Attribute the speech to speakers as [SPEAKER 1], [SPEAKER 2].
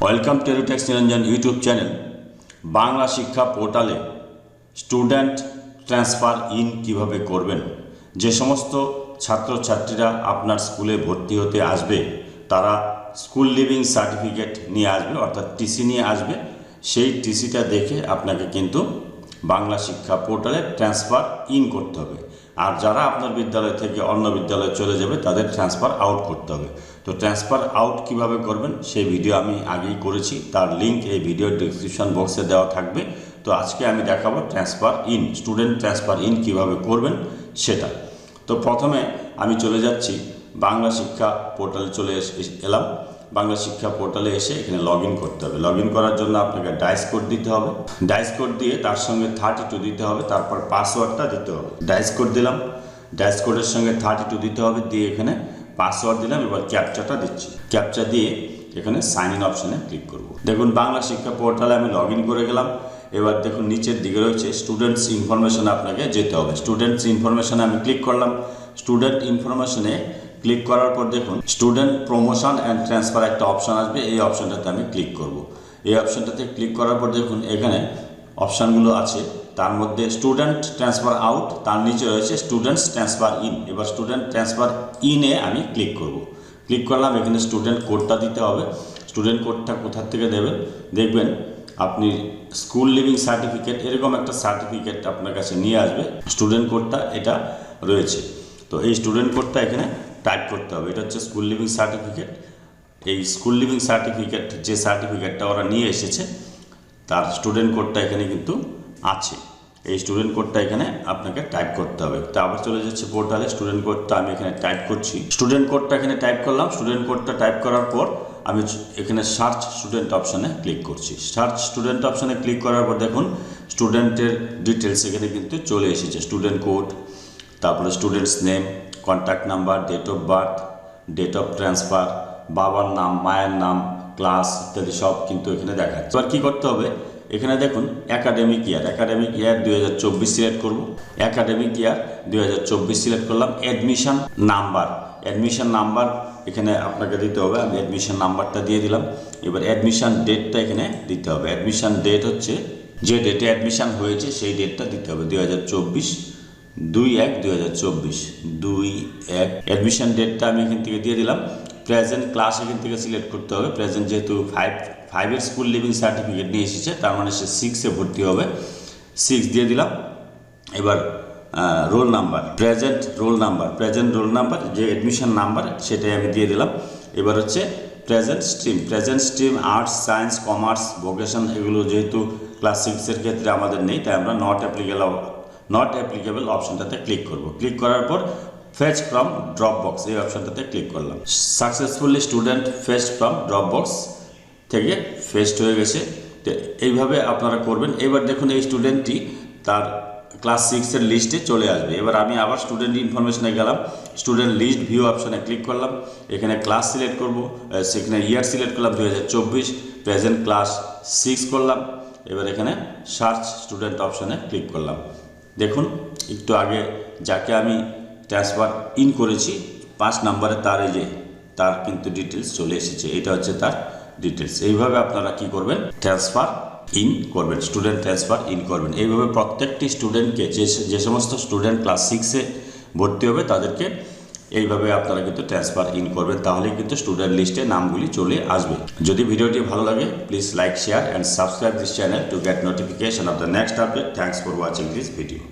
[SPEAKER 1] Welcome to এডুটেক্স Niranjan YouTube channel. Bangla শিক্ষা পোর্টালে student transfer in কিভাবে করবেন। যে সমস্ত ছাত্রছাত্রীরা আপনার স্কুলে ভর্তি হতে আসবে তারা স্কুল লিভিং সার্টিফিকেট নিয়ে আসবে, অর্থাৎ টিসি নিয়ে আসবে। সেই টিসিটা দেখে আপনাকে কিন্তু বাংলা শিক্ষা পোর্টালে ট্রান্সফার ইন করতে হবে। আর যারা আপনার বিদ্যালয় থেকে অন্য বিদ্যালয়ে চলে যাবে তাদের ট্রান্সফার আউট করতে হবে। তো ট্রান্সফার আউট কিভাবে করবেন সেই ভিডিও আমি আগেই করেছি, তার লিঙ্ক এই ভিডিওর ডিসক্রিপশন বক্সে দেওয়া থাকবে। তো আজকে আমি দেখাবো transfer in, student transfer in কিভাবে করবেন সেটা। তো প্রথমে আমি চলে যাচ্ছি বাংলা শিক্ষা পোর্টালে এলাম। বাংলা শিক্ষা পোর্টালে এসে এখানে লগ ইন করতে হবে। লগ ইন করার জন্য আপনাকে ডাইস কোড দিতে হবে। ডাইস কোড দিয়ে তার সঙ্গে 32 দিতে হবে, তারপর পাসওয়ার্ডটা দিতে হবে। ডাইস কোড দিলাম, ডাইস কোডের সঙ্গে 32 দিতে হবে, দিয়ে এখানে পাসওয়ার্ড দিলাম। এবার ক্যাপচাটা দিচ্ছি। ক্যাপচা দিয়ে এখানে সাইন ইন অপশানে ক্লিক করব। দেখুন বাংলা শিক্ষা পোর্টালে আমি লগ ইন করে গেলাম। এবার দেখুন নিচের দিকে রয়েছে স্টুডেন্টস ইনফরমেশনে আপনাকে যেতে হবে। স্টুডেন্টস ইনফরমেশনে আমি ক্লিক করলাম। স্টুডেন্ট ইনফরমেশনে ক্লিক করার পর দেখুন স্টুডেন্ট প্রমোশন অ্যান্ড ট্রান্সফার একটা অপশান আসবে। এই অপশানটাতে আমি ক্লিক করব। এই অপশানটাতে ক্লিক করার পর দেখুন এখানে অপশানগুলো আছে, তার মধ্যে স্টুডেন্ট ট্রান্সফার আউট, তার নিচে রয়েছে স্টুডেন্টস ট্রান্সফার ইন। এবার স্টুডেন্ট ট্রান্সফার ইনে আমি ক্লিক করব। ক্লিক করলাম, এখানে স্টুডেন্ট কোডটা দিতে হবে। স্টুডেন্ট কোডটা কোথা থেকে দেবেন দেখবেন আপনি স্কুল লিভিং সার্টিফিকেট এরকম একটা সার্টিফিকেট আপনার কাছে নিয়ে আসবে। স্টুডেন্ট কোডটা এটা রয়েছে। তো এই স্টুডেন্ট কোডটা এখানে টাইপ করতে হবে। এটা হচ্ছে স্কুল লিভিং সার্টিফিকেট। এই স্কুল লিভিং সার্টিফিকেট যে সার্টিফিকেটটা ওরা নিয়ে এসেছে তার স্টুডেন্ট কোডটা এখানে কিন্তু আছে। এই স্টুডেন্ট কোডটা এখানে আপনাকে টাইপ করতে হবে। তো আবার চলে যাচ্ছে পোর্টালে। স্টুডেন্ট কোডটা আমি এখানে টাইপ করছি। স্টুডেন্ট কোডটা এখানে টাইপ করলাম। স্টুডেন্ট কোডটা টাইপ করার পর আমি এখানে সার্চ স্টুডেন্ট অপশানে ক্লিক করছি। সার্চ স্টুডেন্ট অপশানে ক্লিক করার পর দেখুন স্টুডেন্টের ডিটেলস এখানে কিন্তু চলে এসেছে। স্টুডেন্ট কোড, তারপরে students name, contact number, date of birth, date of transfer, বাবার নাম, মায়ের নাম, ক্লাস ইত্যাদি সব কিন্তু এখানে দেখাচ্ছে। এবার কী করতে হবে, এখানে দেখুন একাডেমিক ইয়ার 2024 সিলেক্ট করব। একাডেমিক ইয়ার 2024 সিলেক্ট করলাম। অ্যাডমিশন নাম্বার এখানে আপনাকে দিতে হবে। আমি অ্যাডমিশন নাম্বারটা দিয়ে দিলাম। এবার অ্যাডমিশন ডেটটা এখানে দিতে হবে। অ্যাডমিশন ডেট হচ্ছে যে ডেটে অ্যাডমিশন হয়েছে সেই ডেটটা দিতে হবে। 2024 2/1 অ্যাডমিশন ডেটটা আমি এখান থেকে দিয়ে দিলাম। প্রেজেন্ট ক্লাস এখান থেকে সিলেক্ট করতে হবে। প্রেজেন্ট যেহেতু 5-এর স্কুল লিভিং সার্টিফিকেট নিয়ে এসেছে তার মানে সে 6-এ ভর্তি হবে। 6 দিয়ে দিলাম। এবার roll number, present roll number যে অ্যাডমিশন নাম্বার সেটাই আমি দিয়ে দিলাম। এবার হচ্ছে present stream arts, science, commerce, vocation এগুলো যেহেতু ক্লাস 6-এর ক্ষেত্রে আমাদের নেই তাই আমরা নট অ্যাপ্লিকেবল অপশানটাতে ক্লিক করব। ক্লিক করার পর ফেচ ফ্রম ড্রপ বক্স এই অপশানটাতে ক্লিক করলাম। Successfully student fetched from drop box থেকে ফেচড হয়ে গেছে। তো এইভাবে আপনারা করবেন। এবার দেখুন এই স্টুডেন্টটি তার ক্লাস 6-এর লিস্টে চলে আসবে। এবার আমি আবার স্টুডেন্ট ইনফরমেশনে গেলাম। স্টুডেন্ট লিস্ট ভিউ অপশানে ক্লিক করলাম। এখানে ক্লাস সিলেক্ট করব, সেখানে ইয়ার সিলেক্ট করলাম 2024, প্রেজেন্ট ক্লাস 6 করলাম। এবার এখানে সার্চ স্টুডেন্ট অপশানে ক্লিক করলাম। দেখুন একটু আগে যাকে আমি ট্রান্সফার ইন করেছি 5 নম্বরে তার কিন্তু ডিটেলস চলে এসেছে। এটা হচ্ছে তার ডিটেলস। এইভাবে আপনারা কি করবেন, ট্রান্সফার ইন করবেন, স্টুডেন্ট ট্রান্সফার ইন করবেন। এইভাবে প্রত্যেকটি স্টুডেন্টকে যে সমস্ত স্টুডেন্ট ক্লাস 6-এ ভর্তি হবে তাদেরকে এইভাবে আপনারা কিন্তু ট্রান্সফার ইন করবেন। তাহলে কিন্তু স্টুডেন্ট লিস্টে নামগুলি চলে আসবে। যদি ভিডিওটি ভালো লাগে please like, share and subscribe this channel to get notification off the next update. Thanks for watching this video.